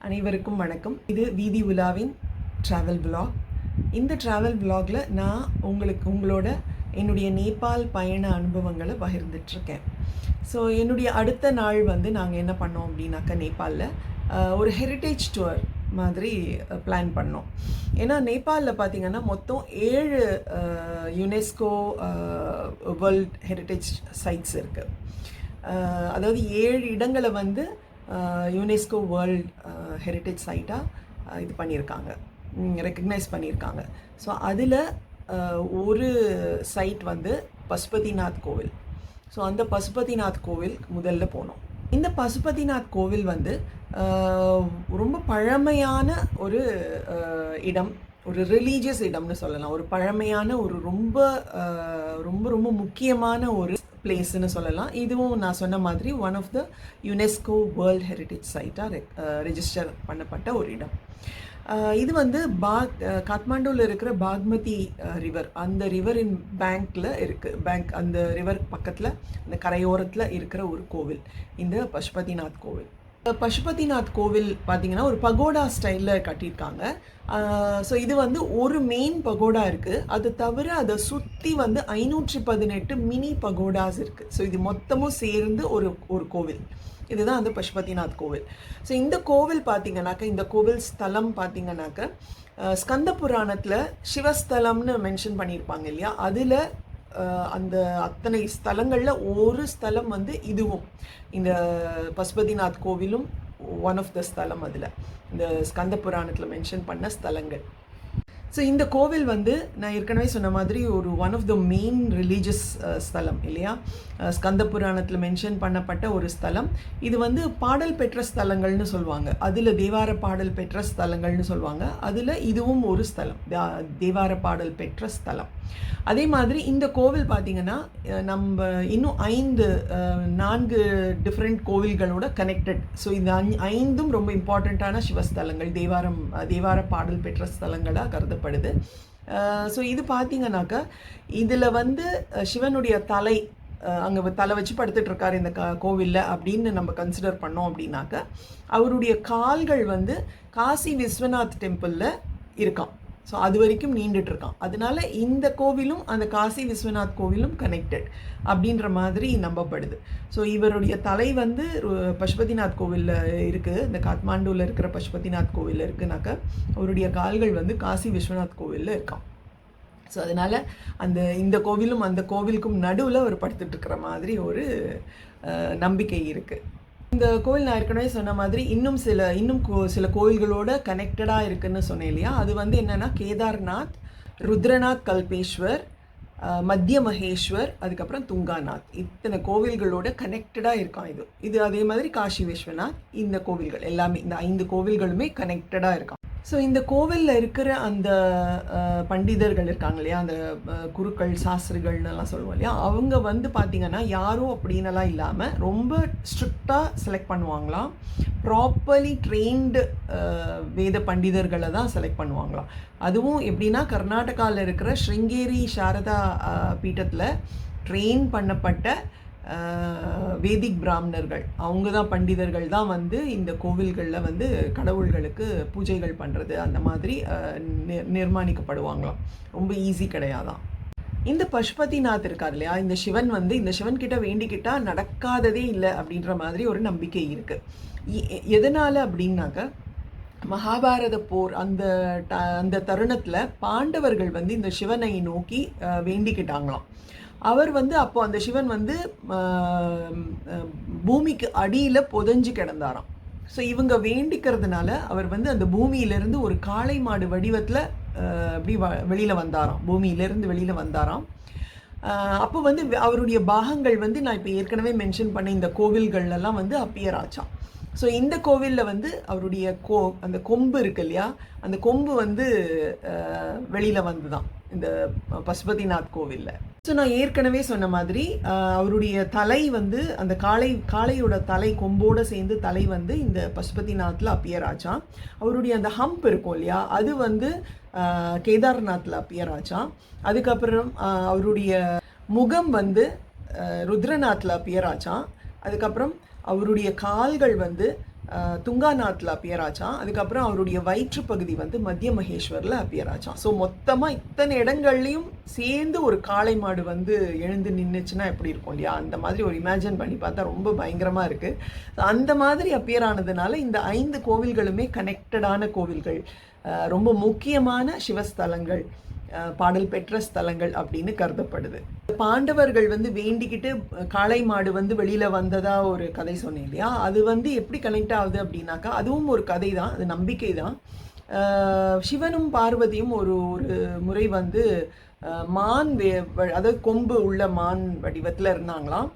அனைவருக்கும் வணக்கம். இது வீதி உலாவின் ட்ராவல் vlog. இந்த ட்ராவல் vlogல நான் உங்களோட என்னுடைய நேபாள் பயண அனுபவங்களை பகிர்ந்துட்டுருக்கேன். ஸோ என்னுடைய அடுத்த நாள் நாங்கள் என்ன பண்ணோம் அப்படின்னாக்கா, நேபாளில் ஒரு ஹெரிட்டேஜ் டூர் மாதிரி பிளான் பண்ணோம். ஏன்னா நேபாளில் பார்த்திங்கன்னா மொத்தம் 7 யுனெஸ்கோ வேர்ல்ட் ஹெரிட்டேஜ் சைட்ஸ் இருக்குது. அதாவது 7 இடங்களை யுனெஸ்கோ வேர்ல்ட் ஹெரிட்டேஜ் சைட்டாக இது பண்ணியிருக்காங்க, ரெக்கக்னைஸ் பண்ணியிருக்காங்க. ஸோ அதில் ஒரு சைட் பசுபதிநாத் கோவில். ஸோ அந்த பசுபதிநாத் கோவில் முதல்ல போனோம். இந்த பசுபதிநாத் கோவில் ரொம்ப பழமையான ஒரு இடம், ஒரு ரிலீஜியஸ் இடம்னு சொல்லலாம். ஒரு பழமையான ஒரு ரொம்ப ரொம்ப ரொம்ப முக்கியமான ஒரு பிளேஸ்ன்னு சொல்லலாம். இதுவும் நான் சொன்ன மாதிரி one of the UNESCO world heritage சைட்டாக ரெஜிஸ்டர் பண்ணப்பட்ட ஒரு இடம். இது காத்மாண்டுவில் இருக்கிற பாக்மதி ரிவர், அந்த ரிவரின் பேங்க்கில் இருக்குது. அந்த ரிவர் பக்கத்தில், அந்த கரையோரத்தில் இருக்கிற ஒரு கோவில் இந்த பசுபதிநாத் கோவில். பசுபதிநாத் கோவில் பார்த்திங்கன்னா ஒரு பகோடா ஸ்டைலில் கட்டியிருக்காங்க. ஸோ இது ஒரு மெயின் பகோடா இருக்குது. அது தவிர அதை சுற்றி 518 மினி பகோடாஸ் இருக்குது. ஸோ இது மொத்தமும் சேர்ந்து ஒரு கோவில். இதுதான் அந்த பசுபதிநாத் கோவில். ஸோ இந்த கோவில் பார்த்திங்கனாக்கா, இந்த கோவில் ஸ்தலம் பார்த்திங்கனாக்கா, ஸ்கந்த புராணத்தில் சிவஸ்தலம்னு மென்ஷன் பண்ணியிருப்பாங்க இல்லையா, அதில் அந்த அத்தனை ஸ்தலங்களில் ஒரு ஸ்தலம் இதுவும், இந்த பசுபதிநாத் கோவிலும் ஒன் ஆஃப் த ஸ்தலம். அதில் இந்த ஸ்கந்த புராணத்தில் மென்ஷன் பண்ண ஸ்தலங்கள். ஸோ இந்த கோவில் நான் ஏற்கனவே சொன்ன மாதிரி ஒரு one of the main religious ஸ்தலம் இல்லையா, ஸ்கந்த புராணத்தில் மென்ஷன் பண்ணப்பட்ட ஒரு ஸ்தலம். இது பாடல் பெற்ற ஸ்தலங்கள்னு சொல்லுவாங்க. அதில் தேவார பாடல் பெற்ற ஸ்தலங்கள்னு சொல்லுவாங்க. அதில் இதுவும் ஒரு ஸ்தலம், தேவார பாடல் பெற்ற ஸ்தலம். அதே மாதிரி இந்த கோவில் பார்த்திங்கன்னா நம்ம இன்னும் 4 டிஃப்ரெண்ட் கோவில்களோட கனெக்டட். ஸோ இந்த 5ம் ரொம்ப இம்பார்ட்டண்ட்டான சிவஸ்தலங்கள், தேவார பாடல் பெற்ற ஸ்தலங்களாக கருதப்படுது. ஸோ இது பார்த்திங்கனாக்கா, இதில் சிவனுடைய தலை, அங்கே தலை வச்சு படுத்துட்டு இருக்காரு இந்த கோவிலில் அப்படின்னு நம்ம கன்சிடர் பண்ணோம் அப்படின்னாக்கா, அவருடைய கால்கள் காசி விஸ்வநாத் டெம்பிளில் இருக்கான். ஸோ அது வரைக்கும் நீண்டுட்டு இருக்கான். அதனால இந்த கோவிலும் அந்த காசி விஸ்வநாத் கோவிலும் கனெக்டட் அப்படின்ற மாதிரி நம்பப்படுது. ஸோ இவருடைய தலை பசுபதிநாத் கோவிலில் இருக்குது, இந்த காத்மாண்டுவில் இருக்கிற பசுபதிநாத் கோவிலில் இருக்குனாக்கா, அவருடைய கால்கள் காசி விஸ்வநாத் கோவிலில் இருக்கான். ஸோ அதனால் இந்த கோவிலும் அந்த கோவிலுக்கும் நடுவில் ஒரு படுத்துட்ருக்கிற மாதிரி ஒரு நம்பிக்கை இருக்குது. இந்த கோவில் நான் ஏற்கனவே சொன்ன மாதிரி இன்னும் சில கோவில்களோட கனெக்டடாக இருக்குதுன்னு சொன்னேன் இல்லையா. அது என்னென்னா கேதார்நாத், ருத்ரநாத் கல்பேஸ்வர், மத்திய மகேஸ்வர், அதுக்கப்புறம் துங்காநாத், இத்தனை கோவில்களோட கனெக்டடாக இருக்கான் இது. அதே மாதிரி காசி விஸ்வநாத், இந்த கோவில்கள் எல்லாமே, இந்த 5 கோவில்களுமே கனெக்டடாக இருக்கான். ஸோ இந்த கோவிலில் இருக்கிற அந்த பண்டிதர்கள் இருக்காங்க இல்லையா, அந்த குருக்கள், சாஸ்திரிகள்னெல்லாம் சொல்லுவோம் இல்லையா, அவங்க பார்த்திங்கன்னா யாரும் அப்படின்னலாம் இல்லாமல் ரொம்ப ஸ்ட்ரிக்டாக செலக்ட் பண்ணுவாங்களாம். ப்ராப்பர்லி ட்ரெயின்டு வேத பண்டிதர்களை தான் செலக்ட் பண்ணுவாங்களாம். அதுவும் எப்படின்னா, கர்நாடகாவில் இருக்கிற ஸ்ருங்கேரி சாரதா பீட்டத்தில் ட்ரெயின் பண்ணப்பட்ட வேதிக் பிராமணர்கள், அவங்க தான் பண்டிதர்கள் தான் இந்த கோவில்களில் கடவுள்களுக்கு பூஜைகள் பண்ணுறது அந்த மாதிரி நிர்மாணிக்கப்படுவாங்களாம். ரொம்ப ஈஸி கிடையாதான். இந்த பசுபதிநாத் இருக்கார் இல்லையா, இந்த சிவன் இந்த சிவன் கிட்ட வேண்டிக்கிட்டால் நடக்காததே இல்லை அப்படின்ற மாதிரி ஒரு நம்பிக்கை இருக்குது. எதனால் அப்படின்னாக்க, மகாபாரத போர் அந்த தருணத்தில் பாண்டவர்கள் இந்த சிவனை நோக்கி வேண்டிக்கிட்டாங்களாம். அவர் அப்போ அந்த சிவன் பூமிக்கு அடியில் புதைஞ்சு கிடந்தாராம். ஸோ இவங்க வேண்டிக்கிறதுனால அவர் அந்த பூமியிலேருந்து ஒரு காளை மாடு வடிவத்தில் அப்படி வெளியில் வந்தாராம், பூமியிலேருந்து வெளியில் வந்தாராம். அப்போ அவருடைய பாகங்கள் நான் இப்போ ஏற்கனவே மென்ஷன் பண்ண இந்த கோவில்கள்லாம் அப்பியர் ஆச்சாம். ஸோ இந்த கோவிலில் அவருடைய அந்த கொம்பு இருக்கு இல்லையா, அந்த கொம்பு வெளியில் தான் இந்த பசுபதிநாத் கோவிலில். ஸோ நான் ஏற்கனவே சொன்ன மாதிரி அவருடைய தலை அந்த காளையோட தலை, கொம்போடு சேர்ந்து தலை இந்த பசுபதிநாத்தில் அப்பியர் ஆச்சான். அவருடைய அந்த ஹம்ப் இருக்கும் இல்லையா, அது கேதார்நாத்தில் அப்பியர் ஆச்சான். அதுக்கப்புறம் அவருடைய முகம் ருத்ரநாத்தில் அப்பியர் ஆச்சான். அதுக்கப்புறம் அவருடைய கால்கள் துங்காநாத்தில் அப்பியர் ஆச்சான். அதுக்கப்புறம் அவருடைய வயிற்று பகுதி வந்து மத்திய மகேஸ்வரில் அப்பியர் ஆச்சான். ஸோ மொத்தமாக இத்தனை இடங்கள்லையும் சேர்ந்து ஒரு காளை மாடு வந்து எழுந்து நின்றுச்சுன்னா எப்படி இருக்கும் இல்லையா? அந்த மாதிரி ஒரு இமேஜின் பண்ணி பார்த்தா ரொம்ப பயங்கரமாக இருக்குது. அந்த மாதிரி அப்பியர் ஆனதுனால இந்த 5 கோவில்களுமே கனெக்டடான கோவில்கள், ரொம்ப முக்கியமான சிவஸ்தலங்கள், பாடல் பெற்ற ஸ்தலங்கள் அப்படின்னு கருதப்படுது. பாண்டவர்கள் வந்து வேண்டிக்கிட்டு காளை மாடு வந்து வெளியில வந்ததா ஒரு கதை சொன்னேன் இல்லையா? அது வந்து எப்படி கனெக்ட் ஆகுது அப்படின்னாக்கா, அதுவும் ஒரு கதை தான், அது நம்பிக்கை தான். சிவனும் பார்வதியும் ஒரு ஒரு முறை வந்து மான் அதாவது கொம்பு உள்ள மான் வடிவத்தில் இருந்தாங்களாம்.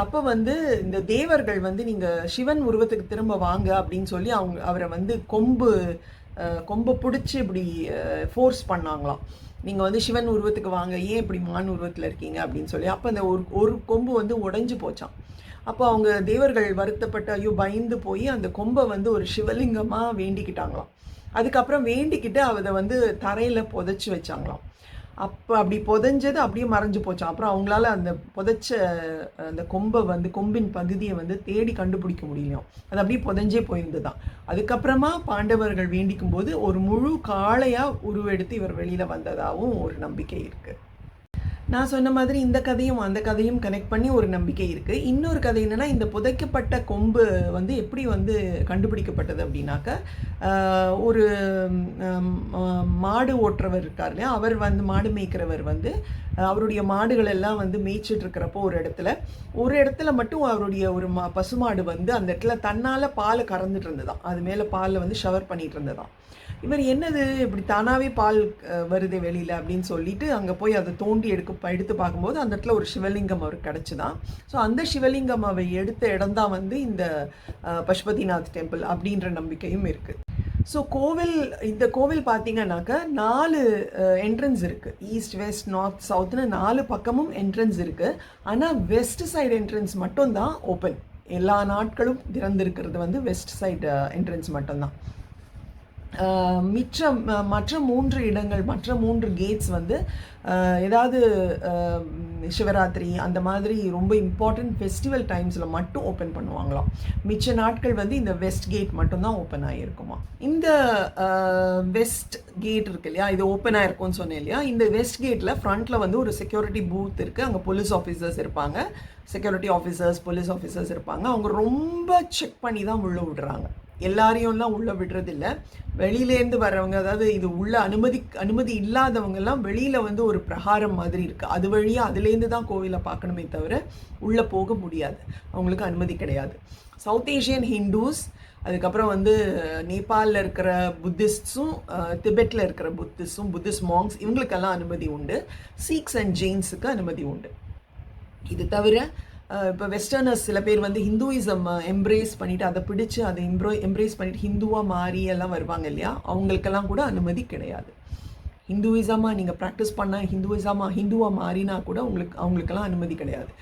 அப்போ வந்து இந்த தேவர்கள் வந்து நீங்கள் சிவன் உருவத்துக்கு திரும்ப வாங்க அப்படின்னு சொல்லி அவரை வந்து கொம்பை பிடிச்சி இப்படி ஃபோர்ஸ் பண்ணாங்களாம். நீங்கள் வந்து சிவன் உருவத்துக்கு வாங்க, ஏன் இப்படி மான் உருவத்தில் இருக்கீங்க அப்படின்னு சொல்லி. அப்போ அந்த ஒரு கொம்பு வந்து உடைஞ்சு போச்சான். அப்போ அவங்க தேவர்கள் வருத்தப்பட்டு ஐயோ பயந்து போய் அந்த கொம்பை வந்து ஒரு சிவலிங்கமாக வேண்டிக்கிட்டாங்களாம். அதுக்கப்புறம் வேண்டிக்கிட்டு அதை வந்து தரையில் புதைச்சி வச்சாங்களாம். அப்போ அப்படி புதைஞ்சது அப்படியே மறைஞ்சு போச்சான். அப்புறம் அவங்களால அந்த புதைச்ச அந்த கொம்பை வந்து கொம்பின் பகுதியை வந்து தேடி கண்டுபிடிக்க முடியலையும். அது அப்படியே புதைஞ்சே போயிருந்துதான். அதுக்கப்புறமா பாண்டவர்கள் வேண்டிக்கும் போது ஒரு முழு காளையாக உருவெடுத்து இவர் வெளியில் வந்ததாகவும் ஒரு நம்பிக்கை இருக்குது. நான் சொன்ன மாதிரி இந்த கதையும் அந்த கதையும் கனெக்ட் பண்ணி ஒரு நம்பிக்கை இருக்குது. இன்னொரு கதை என்னென்னா, இந்த புதைக்கப்பட்ட கொம்பு வந்து எப்படி வந்து கண்டுபிடிக்கப்பட்டது அப்படின்னாக்க, ஒரு மாடு ஓட்டுறவர் இருக்கார் இல்லையா, அவர் வந்து மாடு மேய்க்கிறவர் வந்து அவருடைய மாடுகள் எல்லாம் வந்து மேய்ச்சிட்டு இருக்கிறப்போ ஒரு இடத்துல மட்டும் அவருடைய ஒரு பசுமாடு வந்து அந்த இடத்துல தன்னால் பாலை கறந்துட்டு இருந்ததாம். அது மேலே பாலில் வந்து ஷவர் பண்ணிட்டு இருந்ததாம். இவர் என்னது இப்படி தானாகவே பால் வருது வெளியில் அப்படின்னு சொல்லிட்டு அங்கே போய் அதை தோண்டி எடுத்து பார்க்கும்போது அந்த இடத்துல ஒரு சிவலிங்கம் அவருக்கு கிடச்சிதான். ஸோ அந்த சிவலிங்கம் அவை எடுத்த இடம் தான் வந்து இந்த பசுபதிநாத் டெம்பிள் அப்படின்ற நம்பிக்கையும் இருக்குது. ஸோ இந்த கோவில் பார்த்தீங்கன்னாக்கா 4 என்ட்ரன்ஸ் இருக்குது. ஈஸ்ட், வெஸ்ட், நார்த், சவுத்னு 4 பக்கமும் என்ட்ரன்ஸ் இருக்குது. ஆனால் வெஸ்ட் சைடு என்ட்ரன்ஸ் மட்டும்தான் ஓப்பன். எல்லா நாட்களும் திறந்திருக்கிறது வந்து வெஸ்ட் சைடு என்ட்ரன்ஸ் மட்டும்தான். மற்ற 3 இடங்கள், மற்ற 3 கேட்ஸ் வந்து ஏதாவது சிவராத்திரி அந்த மாதிரி ரொம்ப இம்பார்ட்டண்ட் ஃபெஸ்டிவல் டைம்ஸில் மட்டும் ஓப்பன் பண்ணுவாங்களாம். மிச்ச நாட்கள் வந்து இந்த வெஸ்ட் கேட் மட்டும்தான் ஓப்பன் ஆகிருக்குமா. இந்த வெஸ்ட் கேட் இருக்கு இல்லையா, இது ஓப்பன் ஆகிருக்கும்னு சொன்னேன் இல்லையா. இந்த வெஸ்ட் கேட்டில் ஃப்ரண்ட்டில் வந்து ஒரு செக்யூரிட்டி பூத் இருக்குது. அங்கே போலீஸ் ஆஃபீஸர்ஸ் இருப்பாங்க, செக்யூரிட்டி ஆஃபீஸர்ஸ், போலீஸ் ஆஃபீஸர்ஸ் இருப்பாங்க. அவங்க ரொம்ப செக் பண்ணி தான் உள்ளே விடுறாங்க. எல்லாரையும்லாம் உள்ளே விடுறதில்ல. வெளியிலேருந்து வர்றவங்க, அதாவது இது உள்ள அனுமதி இல்லாதவங்கெல்லாம் வெளியில் வந்து ஒரு பிரகாரம் மாதிரி இருக்குது, அது வழியாக அதுலேருந்து தான் கோவிலை பார்க்கணுமே தவிர உள்ளே போக முடியாது, அவங்களுக்கு அனுமதி கிடையாது. சவுத் ஏஷியன் ஹிந்துஸ், அதுக்கப்புறம் வந்து நேபாளில் இருக்கிற புத்திஸ்ட்ஸும், திபெட்டில் இருக்கிற புத்திஸ்ட் மாங்ஸ், இவங்களுக்கெல்லாம் அனுமதி உண்டு. சீக்ஸ் அண்ட் ஜெயின்ஸுக்கு அனுமதி உண்டு. இது தவிர இப்போ வெஸ்டர்னர்ஸ் சில பேர் வந்து ஹிந்துயிசம் எம்ப்ரேஸ் பண்ணிவிட்டு அதை பிடிச்சி அதை எம்ப்ரேஸ் பண்ணிவிட்டு ஹிந்துவாக மாறி எல்லாம் வருவாங்க இல்லையா, அவங்களுக்கெல்லாம் கூட அனுமதி கிடையாது. ஹிந்துவிசமாக நீங்கள் ப்ராக்டிஸ் பண்ணால் ஹிந்துவாக மாறினா கூட அவங்களுக்கெல்லாம் அனுமதி கிடையாது.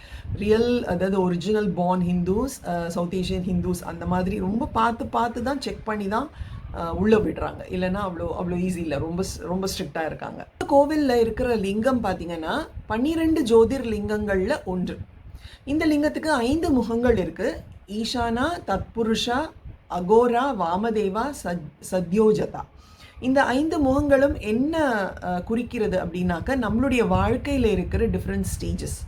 அதாவது original born Hindus, south Asian Hindus அந்த மாதிரி ரொம்ப பார்த்து தான் செக் பண்ணி தான் உள்ளே விடுறாங்க. இல்லைன்னா அவ்வளோ ஈஸி இல்லை, ரொம்ப ஸ்ட்ரிக்டாக இருக்காங்க. கோவிலில் இருக்கிற லிங்கம் பார்த்தீங்கன்னா 12 ஜோதிர் லிங்கங்களில் ஒன்று. இந்த லிங்கத்துக்கு 5 முகங்கள் இருக்குது. ஈசானா, தத்புருஷா, அகோரா, வாமதேவா, சத்யோஜதா. இந்த 5 முகங்களும் என்ன குறிக்கிறது அப்படின்னாக்க, நம்மளுடைய வாழ்க்கையில் இருக்கிற டிஃப்ரெண்ட் ஸ்டேஜஸ்,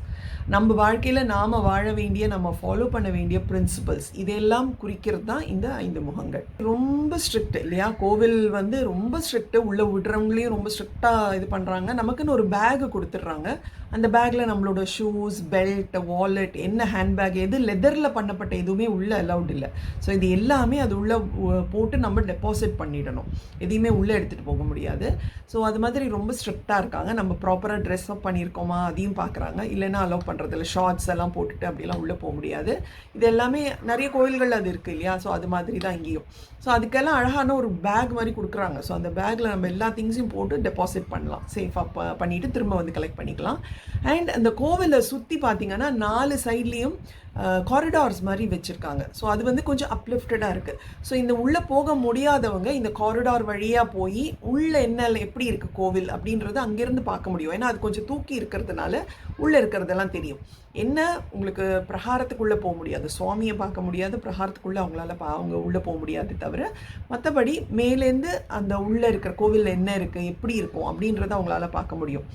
நம்ம வாழ்க்கையில் நாம் வாழ வேண்டிய, நம்ம ஃபாலோ பண்ண வேண்டிய பிரின்சிபல்ஸ், இதெல்லாம் குறிக்கிறது தான் இந்த 5 முகங்கள். ரொம்ப ஸ்ட்ரிக்ட் இல்லையா, கோவில் வந்து ரொம்ப ஸ்ட்ரிக்ட்டு. உள்ளே விடுறவங்களையும் ரொம்ப ஸ்ட்ரிக்டாக இது பண்ணுறாங்க. நமக்குன்னு ஒரு பேகு கொடுத்துட்றாங்க. அந்த பேக்கில் நம்மளோட ஷூஸ், பெல்ட், வாலெட், என்ன ஹேண்ட்பேக், எது லெதரில் பண்ணப்பட்ட எதுவுமே உள்ளே அலவுட் இல்லை. ஸோ இது எல்லாமே அது உள்ளே போட்டு நம்ம டெபாசிட் பண்ணிடணும், எதையுமே உள்ளே எடுத்துகிட்டு போக முடியாது. ஸோ அது மாதிரி ரொம்ப ஸ்ட்ரிக்டாக இருக்காங்க. நம்ம ப்ராப்பராக ட்ரெஸ் அப் பண்ணியிருக்கோமா அதையும் பார்க்குறாங்க. இல்லைன்னா அலோவ் பண்ணுறதில்ல, ஷார்ட்ஸ் எல்லாம் போட்டுட்டு அப்படிலாம் உள்ளே போக முடியாது. இது எல்லாமே நிறைய கோயில்கள் அது இருக்குது இல்லையா. ஸோ அது மாதிரி தான் இங்கேயும். ஸோ அதுக்கெல்லாம் அழகான ஒரு பேக் மாதிரி கொடுக்குறாங்க. ஸோ அந்த பேக்கில் நம்ம எல்லா திங்ஸையும் போட்டு டெபாசிட் பண்ணலாம், சேஃபாக பண்ணிவிட்டு திரும்ப வந்து கலெக்ட் பண்ணிக்கலாம். அண்ட் அந்த கோவிலை சுற்றி பார்த்தீங்கன்னா 4 சைட்லேயும் காரிடார்ஸ் மாதிரி வச்சுருக்காங்க. ஸோ அது வந்து கொஞ்சம் அப்லிஃப்டடாக இருக்குது. ஸோ இந்த உள்ளே போக முடியாதவங்க இந்த காரிடார் வழியாக போய் உள்ளே எப்படி இருக்குது கோவில் அப்படின்றது அங்கேருந்து பார்க்க முடியும். ஏன்னா அது கொஞ்சம் தூக்கி இருக்கிறதுனால உள்ளே இருக்கிறதெல்லாம் தெரியும். என்ன உங்களுக்கு பிரகாரத்துக்குள்ளே போக முடியாது, சுவாமியை பார்க்க முடியாது, பிரகாரத்துக்குள்ளே அவங்களால அவங்க உள்ளே போக முடியாது தவிர மற்றபடி மேலேருந்து அந்த உள்ளே இருக்கிற கோவிலில் என்ன இருக்குது எப்படி இருக்கும் அப்படின்றத அவங்களால பார்க்க முடியும்,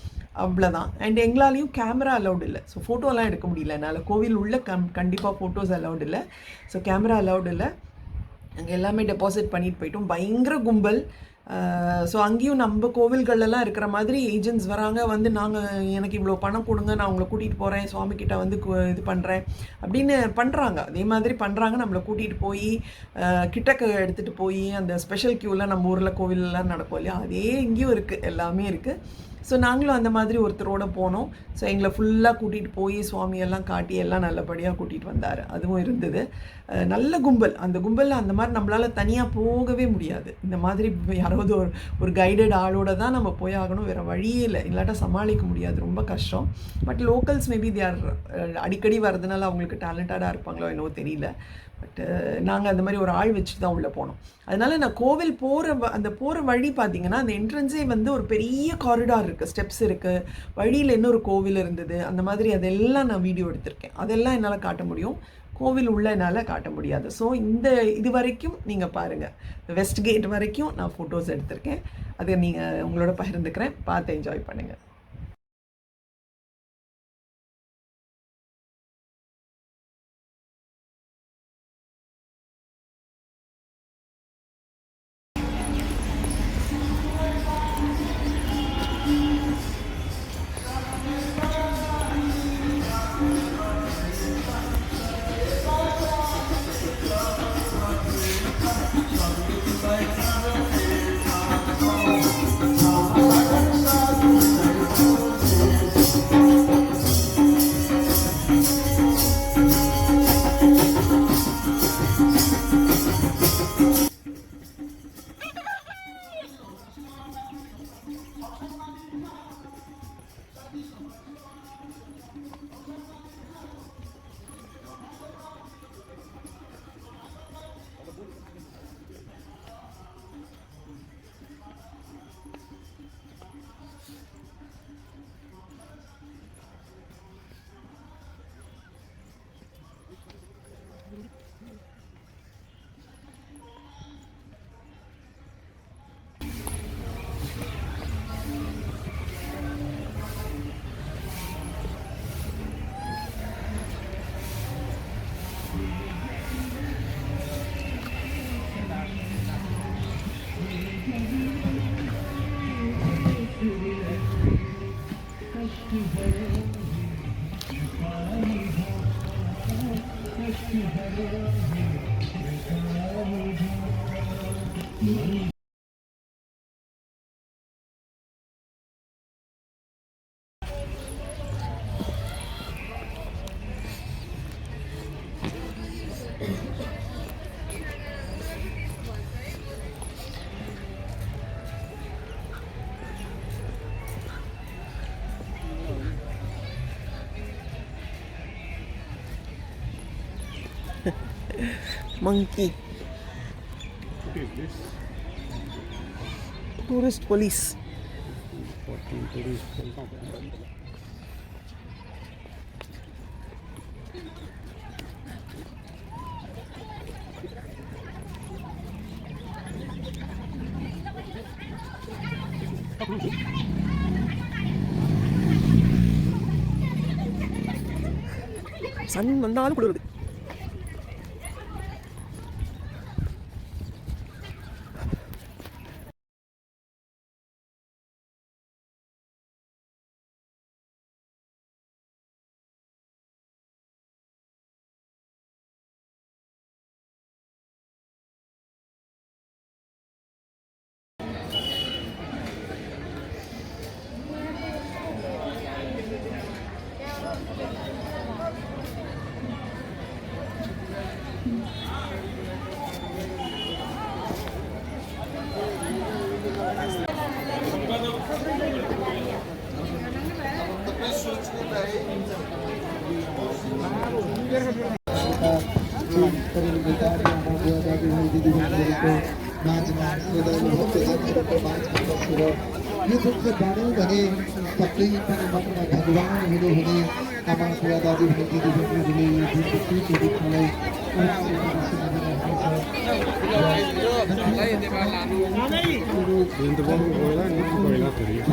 அவ்வளோதான். அண்ட் எங்களாலையும் கேமரா அலௌட் இல்லை, ஸோ ஃபோட்டோலாம் எடுக்க முடியல என்னால். கோவில் உள்ள கண்டிப்பாக ஃபோட்டோஸ் அலௌட் இல்லை, ஸோ கேமரா அலௌட் இல்லை. அங்கே எல்லாமே டெபாசிட் பண்ணிட்டு போயிட்டோம். பயங்கர கும்பல். ஸோ அங்கேயும் நம்ம கோவில்கள்லாம் இருக்கிற மாதிரி ஏஜென்ட்ஸ் வராங்க, வந்து எனக்கு இவ்வளோ பணம் கொடுங்க, நான் உங்களை கூட்டிகிட்டு போகிறேன், சுவாமிக்கிட்ட வந்து இது பண்ணுறேன் அப்படின்னு பண்ணுறாங்க. அதே மாதிரி பண்ணுறாங்க, நம்மளை கூட்டிகிட்டு போய் கிட்டக்க எடுத்துகிட்டு போய் அந்த ஸ்பெஷல் க்யூவில் நம்ம ஊரில் கோவிலெலாம் நடக்கும் இல்லையா, அதே இங்கேயும் இருக்குது, எல்லாமே இருக்குது. ஸோ நாங்களும் அந்த மாதிரி ஒருத்தரோடு போனோம். ஸோ எங்களை ஃபுல்லாக கூட்டிகிட்டு போய் சுவாமியெல்லாம் காட்டி எல்லாம் நல்லபடியாக கூட்டிகிட்டு வந்தார். அதுவும் இருந்தது. நல்ல கும்பல். அந்த கும்பலில் அந்த மாதிரி நம்மளால் தனியாக போகவே முடியாது. இந்த மாதிரி யாராவது ஒரு கைடட் ஆளோட தான் நம்ம போய் ஆகணும், வேறு வழியே இல்லை, இல்லாட்டா சமாளிக்க முடியாது, ரொம்ப கஷ்டம். But locals maybe they are அடிக்கடி வர்றதுனால அவங்களுக்கு டேலண்டடாக இருப்பாங்களோ என்னவோ தெரியல. பட்டு நாங்கள் அந்த மாதிரி ஒரு ஆள் வச்சுட்டு தான் உள்ளே போனோம். அதனால் நான் கோவில் போகிற வழி பார்த்திங்கன்னா அந்த என்ட்ரன்ஸே வந்து ஒரு பெரிய காரிடார் இருக்குது, ஸ்டெப்ஸ் இருக்குது, வழியில் இன்னொரு கோவில் இருந்தது, அந்த மாதிரி அதெல்லாம் நான் வீடியோ எடுத்திருக்கேன். அதெல்லாம் என்னால் காட்ட முடியும், கோவில் உள்ள என்னால் காட்ட முடியாது. ஸோ இது வரைக்கும் நீங்கள் பாருங்கள், வெஸ்ட் கேட் வரைக்கும் நான் ஃபோட்டோஸ் எடுத்திருக்கேன். அதை உங்களோட பகிர்ந்துக்கிறேன், பார்த்து என்ஜாய் பண்ணுங்கள். Monkey. What is this? Tourist police. Sun வந்தாலும் குளிருது. Taman Surya Dadi Bhai Didi Bhai Dili Bhai Didi Khalai Dentro poco quella non si può la teoria.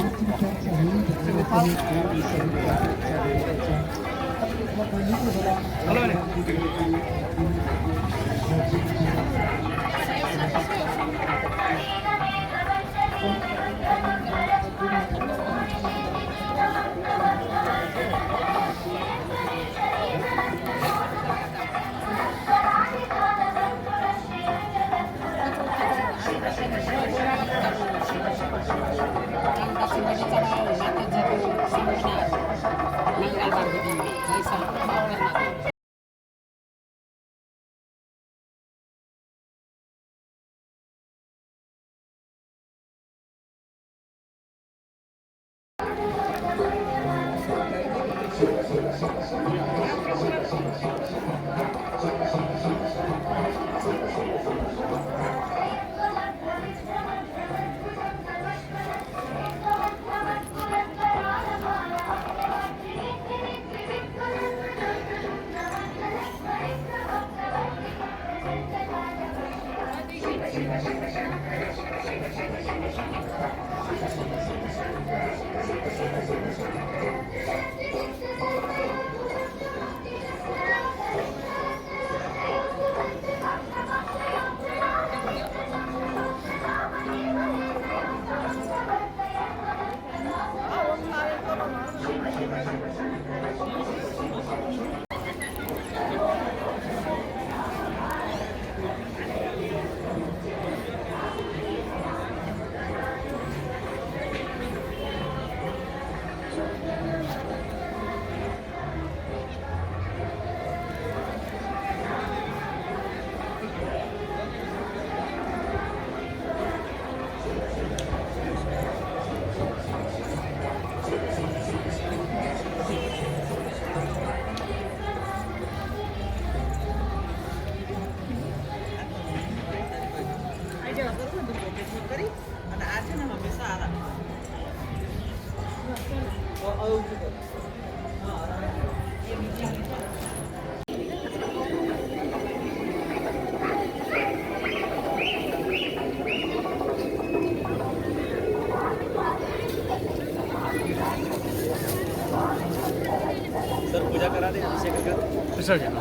Sir पूजा करा दें अभिषेक कर विसर्जन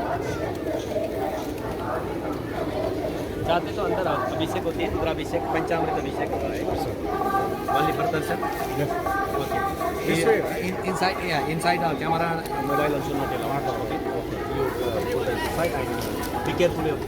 चाहते तो अंदर आओ अभिषेक होती है रुद्राभिषेक पंचामृत अभिषेक होता है only for Darshan okay This way, inside yeah inside camera mobile also not allowed okay you put it inside and be careful of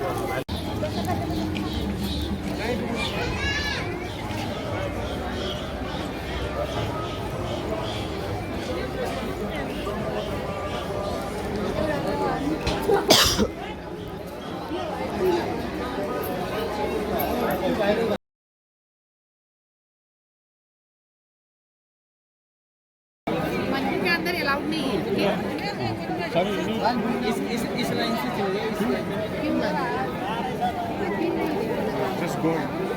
मंदिर के अंदर अलाउड नहीं है इस लाइन से चलिए just go.